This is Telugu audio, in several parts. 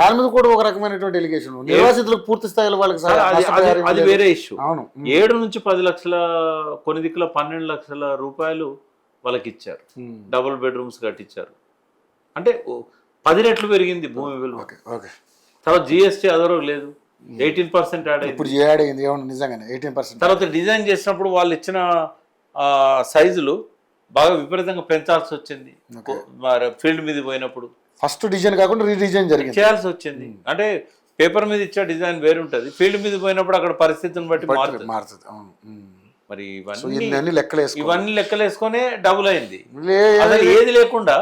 దాని మీద కూడా ఒక రకమైనటువంటి ఎలిగేషన్ నిర్వాసితులకు పూర్తి స్థాయిలో వాళ్ళకి అది వేరే ఇష్యూ. అవును 7 నుంచి 10 లక్షల కొన్ని దిక్కుల 12 లక్షల రూపాయలు వాళ్ళకి ఇచ్చారు, డబుల్ బెడ్రూమ్స్ కట్టించారు. అంటే 10 రెట్లు పెరిగింది భూమి విలువ. తర్వాత జిఎస్టీ అదరో లేదు, 18% యాడ్ అయింది. ఇప్పుడు యాడ్ అయింది నిజంగానే 18%. తర్వాత డిజైన్ చేసినప్పుడు వాళ్ళు ఇచ్చిన సైజులు బాగా విపరీతంగా పెంచాల్సి వచ్చింది. ఫీల్డ్ మీద పోయినప్పుడు ఫస్ట్ డిజైన్ కాకుండా రీడిజైన్ జరిగింది, చేయాల్సి వచ్చింది. అంటే పేపర్ మీద ఇచ్చే డిజైన్ వేరు ఉంటుంది, ఫీల్డ్ మీద పోయినప్పుడు అక్కడ పరిస్థితిని బట్టి మారుతుంది. మరి ఇవన్నీ లెక్కలేసుకునే డబుల్ అయింది. అసలు ఏది లేకుండా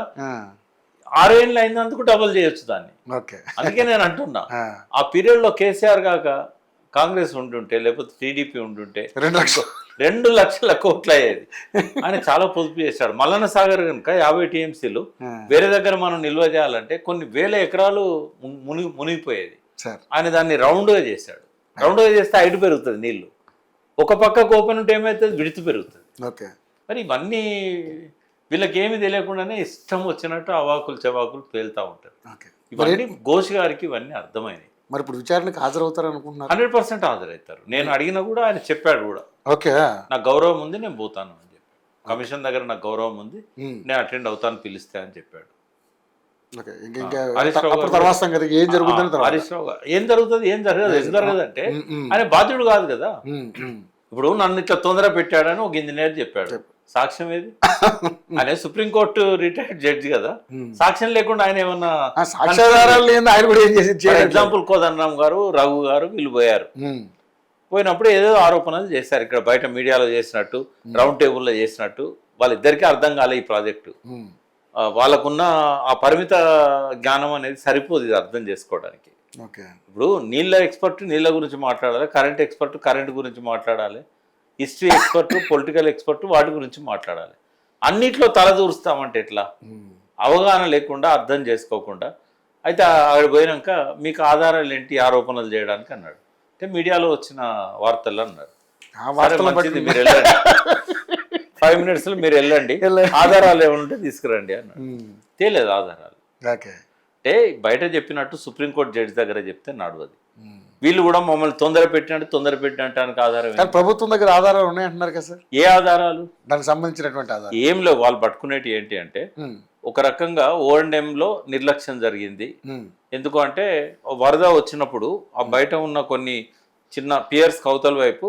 6 ఏళ్ళు అయినందుకు డబుల్ చేయొచ్చు దాన్ని. అందుకే నేను అంటున్నా, ఆ పీరియడ్ లో కేసీఆర్ కాక కాంగ్రెస్ ఉంటుంటే లేకపోతే టీడీపీ ఉంటుంటే 2 లక్షల కోట్లు అయ్యేది. ఆయన చాలా పొదుపు చేశాడు. మల్లన్న సాగర్ కనుక 50 టీఎంసీలు వేరే దగ్గర మనం నిల్వ చేయాలంటే కొన్ని వేల ఎకరాలు మునిగిపోయేది. ఆయన దాన్ని రౌండ్గా చేశాడు. రౌండ్గా చేస్తే హైట్ పెరుగుతుంది, నీళ్లు ఒక పక్కకు ఓపెన్ ఉంటే ఏమవుతుంది, విడుతు పెరుగుతుంది. మరి ఇవన్నీ వీళ్ళకి ఏమి తెలియకుండానే ఇష్టం వచ్చినట్టు అవాకులు చెవాకులు పేలుతూ ఉంటారు. ఇవన్నీ ఘోష్ గారికి ఇవన్నీ అర్థమైనాయి. మరి ఇప్పుడు విచారణకు హాజరవుతారు అనుకుంటున్నారు? 100% హాజరవుతారు. నేను అడిగినా కూడా ఆయన చెప్పాడు కూడా, నాకు గౌరవం ఉంది నేను పోతాను అని చెప్పి, కమిషన్ దగ్గర నాకు గౌరవం ఉంది నేను అటెండ్ అవుతాను పిలిస్తే అని చెప్పాడు. హరీష్ రావు గారు ఏం జరుగుతుంది ఏం జరగదు, ఏం జరగదంటే ఆయన బాధ్యుడు కాదు కదా. ఇప్పుడు నన్ను ఇట్లా తొందర పెట్టాడని ఒక ఇంజనీర్ చెప్పాడు, సాక్ష్యం ఏది? ఆయన సుప్రీంకోర్టు రిటైర్డ్ జడ్జి కదా, సాక్ష్యం లేకుండా ఆయన ఏమన్నా ఎగ్జాంపుల్ కోదండరామ్ గారు, రఘు గారు వీళ్ళు పోయినప్పుడు ఏదో ఆరోపణలు చేశారు. ఇక్కడ బయట మీడియాలో చేసినట్టు, రౌండ్ టేబుల్లో చేసినట్టు, వాళ్ళిద్దరికీ అర్థం కాలే ఈ ప్రాజెక్టు. వాళ్ళకున్న ఆ పరిమిత జ్ఞానం అనేది సరిపోదు ఇది అర్థం చేసుకోవడానికి. ఇప్పుడు నీళ్ళ ఎక్స్పర్ట్ నీళ్ళ గురించి మాట్లాడాలి, కరెంట్ ఎక్స్పర్ట్ కరెంట్ గురించి మాట్లాడాలి, హిస్టరీ ఎక్స్పర్ట్ పొలిటికల్ ఎక్స్పర్ట్ వాటి గురించి మాట్లాడాలి. అన్నిట్లో తలదూరుస్తామంటే ఎట్లా? అవగాహన లేకుండా అర్థం చేసుకోకుండా. అయితే అక్కడ పోయినాక మీకు ఆధారాలు ఏంటి ఆరోపణలు చేయడానికి అన్నాడు. అంటే మీడియాలో వచ్చిన వార్తలు అన్నారు. మీరు వెళ్ళండి 5 minutes మీరు వెళ్ళండి, ఆధారాలు ఏమంటే తీసుకురండి అన్నాడు. తెలియదు ఆధారాలు. అంటే బయట చెప్పినట్టు సుప్రీంకోర్టు జడ్జి దగ్గర చెప్తే నడవది. వీళ్ళు కూడా మమ్మల్ని తొందర పెట్టినట్టు ఆధారం ప్రభుత్వం దగ్గర ఆధారాలు ఉన్నాయంటున్నారు కదా సార్. ఏ ఆధారాలు? దానికి సంబంధించినటువంటి ఆధారాలు ఏం లేవు. వాళ్ళు పట్టుకునేటి ఏంటి అంటే ఒక రకంగా O&M లో నిర్లక్ష్యం జరిగింది. ఎందుకు అంటే వరద వచ్చినప్పుడు ఆ బయట ఉన్న కొన్ని చిన్న పియర్స్ కౌతల వైపు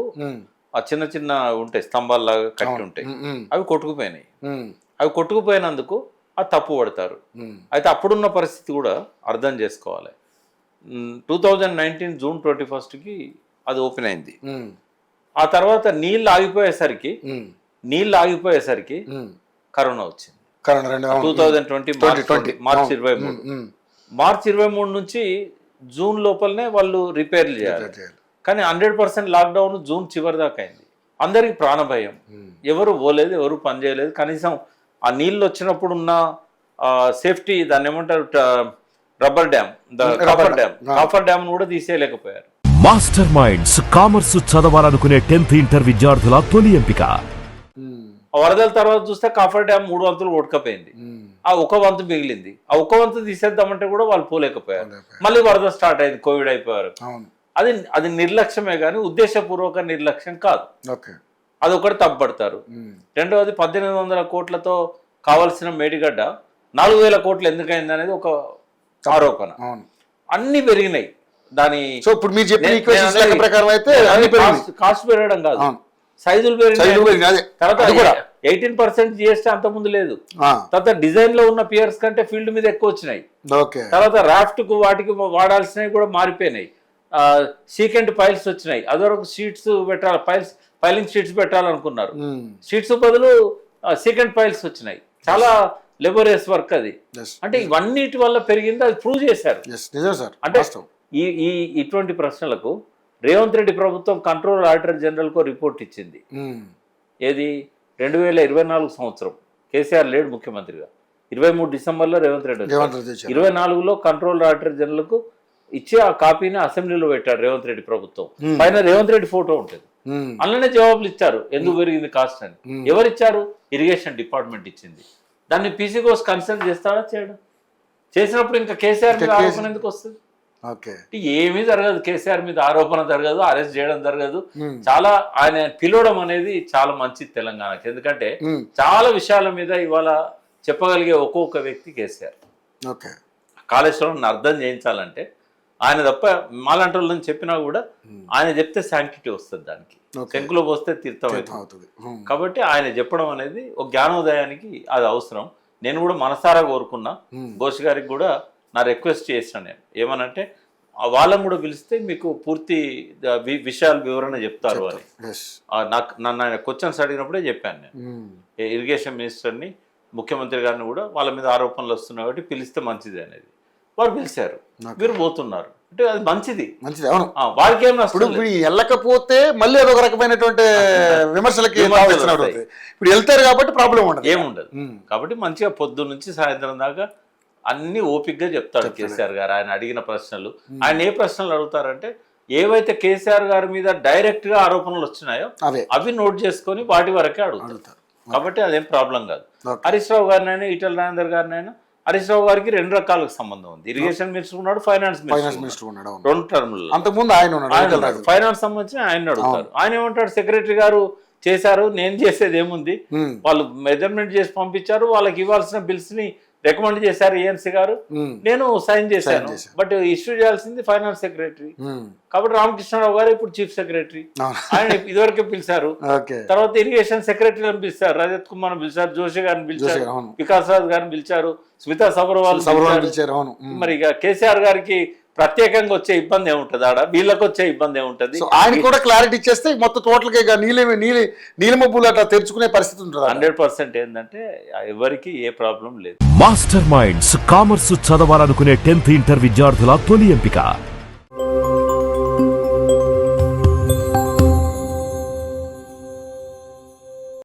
ఆ చిన్న చిన్న ఉంటాయి, స్తంభాల్లాగా కట్టి ఉంటాయి, అవి కొట్టుకుపోయినాయి. అవి కొట్టుకుపోయినందుకు ఆ తప్పు పడతారు. అయితే అప్పుడున్న పరిస్థితి కూడా అర్థం చేసుకోవాలి. 2019 జూన్ 21కి అది ఓపెన్ అయింది. ఆ తర్వాత నీళ్ళు ఆగిపోయేసరికి కరోనా వచ్చింది. 2020 మార్చి 23 నుంచి జూన్ లోపలనే వాళ్ళు రిపేర్లు చేయాలి. కానీ 100% లాక్డౌన్ జూన్ చివరి దాకా అయింది. అందరికి ప్రాణభయం, ఎవరు పోలేదు, ఎవరు పని చేయలేదు. కనీసం ఆ నీళ్ళు వచ్చినప్పుడు ఉన్న సేఫ్టీ, దాన్ని ఏమంటారు, రబ్బర్ డ్యామ్, కాఫర్ డ్యామ్ కూడా తీసేయలేకపోయారు. మాస్టర్ మైండ్స్ కామర్స్ చదవాలనుకునే 10th ఇంటర్ విద్యార్థుల తొలి ఎంపిక. వరదల తర్వాత చూస్తే కాఫర్ డ్యామ్ 3 వంతులు కొట్టుకపోయింది, ఆ 1 వంతు మిగిలింది. ఆ 1 వంతు తీసేద్దామంటే కూడా వాళ్ళు పోలేకపోయారు. మళ్ళీ వరద స్టార్ట్ అయింది, కోవిడ్ అయిపోయారు. అది నిర్లక్ష్యమే కానీ ఉద్దేశపూర్వక నిర్లక్ష్యం కాదు. అదొకటి తప్పుపడతారు. రెండవది 1800 కోట్లతో కావాల్సిన మేడిగడ్డ 4000 కోట్లు ఎందుకైంది అనేది ఒక ఆరోపణ. అన్ని పెరిగినాయి. దాని కాస్ట్ పెరగడం కాదు, సైజులు పెరిగినాయి. తర్వాత 18% జిఎస్టీ అంత ముందు లేదు. తర్వాత డిజైన్ లో ఉన్న పియర్స్ కంటే ఫీల్డ్ మీద ఎక్కువ వచ్చినాయి. తర్వాత రాఫ్ట్ కు వాటికి వాడాల్సినవి కూడా మారిపోయినాయి. సీకెంట్ పైల్స్ వచ్చినాయి. అదొక షీట్స్ పెట్టాలి, పైలింగ్ షీట్స్ పెట్టాలనుకున్నారు, షీట్స్ బదులు సీకెంట్ పైల్స్ వచ్చినాయి. చాలా లెబోరియస్ వర్క్ అది. అంటే ఇవన్నిటి వల్ల పెరిగింది, అది ప్రూవ్ చేశారు. అంటే ఇటువంటి ప్రశ్నలకు రేవంత్ రెడ్డి ప్రభుత్వం కంట్రోల్ ఆడిటర్ జనరల్ కు రిపోర్ట్ ఇచ్చింది. ఏది 2024 సంవత్సరం కేసీఆర్ లేడు ముఖ్యమంత్రిగా. 23 డిసెంబర్లో రేవంత్ రెడ్డి వచ్చారు. 24లో కంట్రోల్ ఆడిటర్ జనరల్ కు ఇచ్చి ఆ కాపీని అసెంబ్లీలో పెట్టాడు రేవంత్ రెడ్డి ప్రభుత్వం. పైన రేవంత్ రెడ్డి ఫోటో ఉంటుంది. అందులోనే జవాబులు ఇచ్చారు ఎందుకు పెరిగింది కాస్ట్ అని. ఎవరిచ్చారు? ఇరిగేషన్ డిపార్ట్మెంట్ ఇచ్చింది. దాన్ని పీసీ కోర్స్ కన్సల్ట్ చేస్తాడా చేయడం? చేసినప్పుడు ఇంకా కేసీఆర్ మీద ఆరోపణ ఎందుకు వస్తుంది? ఓకే. ఏమీ జరగదు, కేసీఆర్ మీద ఆరోపణ జరగదు, అరెస్ట్ చేయడం జరగదు. చాలా ఆయన పిలవడం అనేది చాలా మంచిది తెలంగాణకి. ఎందుకంటే చాలా విషయాల మీద ఇవాళ చెప్పగలిగే ఒక్కొక్క వ్యక్తి కేసీఆర్. ఓకే. కాళేశ్వరం అర్థం చేయించాలంటే ఆయన తప్ప మాలాంటి వాళ్ళని చెప్పినా కూడా ఆయన చెప్తే శాంక్టిటీ వస్తుంది, దానికి శంకులో పోస్తే తీర్థం అవుతుంది. కాబట్టి ఆయన చెప్పడం అనేది ఒక జ్ఞానోదయానికి అది అవసరం. నేను కూడా మనసారా కోరుకున్నా, ఘోష్ గారికి కూడా నా రిక్వెస్ట్ చేసిన నేను ఏమనంటే వాళ్ళని కూడా పిలిస్తే మీకు పూర్తి విషయాలు వివరణ చెప్తారు అని. నాకు నన్ను ఆయన క్వశ్చన్స్ అడిగినప్పుడే చెప్పాను నేను. ఇరిగేషన్ మినిస్టర్ని, ముఖ్యమంత్రి గారిని కూడా వాళ్ళ మీద ఆరోపణలు వస్తున్నాయి కాబట్టి పిలిస్తే మంచిది అనేది. వారు పిలిచారు, మీరు పోతున్నారు అంటే అది మంచిది. అవును, వారికి ఏం ఇప్పుడు వెళ్ళకపోతే మళ్ళీ అదొక రకమైనటువంటి విమర్శలకి ఇప్పుడు వెళ్తారు కాబట్టి ప్రాబ్లం ఉండదు, ఏముండదు. కాబట్టి మంచిగా పొద్దు నుంచి సాయంత్రం దాకా అన్ని ఓపిక్గా చెప్తాడు కేసీఆర్ గారు. ఆయన అడిగిన ప్రశ్నలు, ఆయన ఏ ప్రశ్నలు అడుగుతారంటే ఏవైతే కేసీఆర్ గారి మీద డైరెక్ట్ గా ఆరోపణలు వచ్చినాయో అవి నోట్ చేసుకొని వాటి వరకే అడుగుతారు. కాబట్టి అదేం ప్రాబ్లం కాదు. హరీష్ రావు గారినైనా, ఈటెల రాజేందర్ గారినైనా, హరీష్ రావు గారికి 2 రకాలకు సంబంధం ఉంది. ఇరిగేషన్ మినిస్టర్ ఉన్నాడు, ఫైనాన్స్ మినిస్టర్ ఉన్నాడు, 2 టర్ములు. అంతకుముందు ఆయన ఫైనాన్స్ సంబంధించి ఆయన అడుగుతారు. ఆయన ఏమంటాడు, సెక్రటరీ గారు చేశారు, నేను చేసేది ఏముంది, వాళ్ళు మెజర్మెంట్ చేసి పంపించారు, వాళ్ళకి ఇవ్వాల్సిన బిల్స్ ని రికమెండ్ చేశారు ఏఎన్సీ గారు, నేను సైన్ చేశాను, బట్ ఇష్యూ చేయాల్సింది ఫైనాన్స్ సెక్రటరీ. కాబట్టి రామకృష్ణరావు గారు ఇప్పుడు చీఫ్ సెక్రటరీ, ఆయన ఇదివరకే పిలిచారు. తర్వాత ఇరిగేషన్ సెక్రటరీని పిలిచారు, రజత్ కుమార్ పిలిచారు, జోషి గారిని పిలిచారు, వికాస్ రాజ్ గారిని పిలిచారు, స్మితా సబర్వాల్ పిలిచారు. మరి ఇక కేసీఆర్ గారికి ప్రత్యేకంగా వచ్చే ఇబ్బంది ఏముంటది, ఆడ వీళ్ళకి వచ్చే ఇబ్బంది ఏముంటది, ఆయన కూడా క్లారిటీ ఇచ్చేస్తే మొత్తం టోటల్ గా నీలిమబ్బులు అట్లా తెరుచుకునే పరిస్థితి ఉంటుంది. 100% ఏంటంటే ఎవరికి ఏ ప్రాబ్లం లేదు. మాస్టర్ మైండ్స్ కామర్స్ చదవాలనుకునే 10th ఇంటర్ విద్యార్థుల తొలి ఎంపిక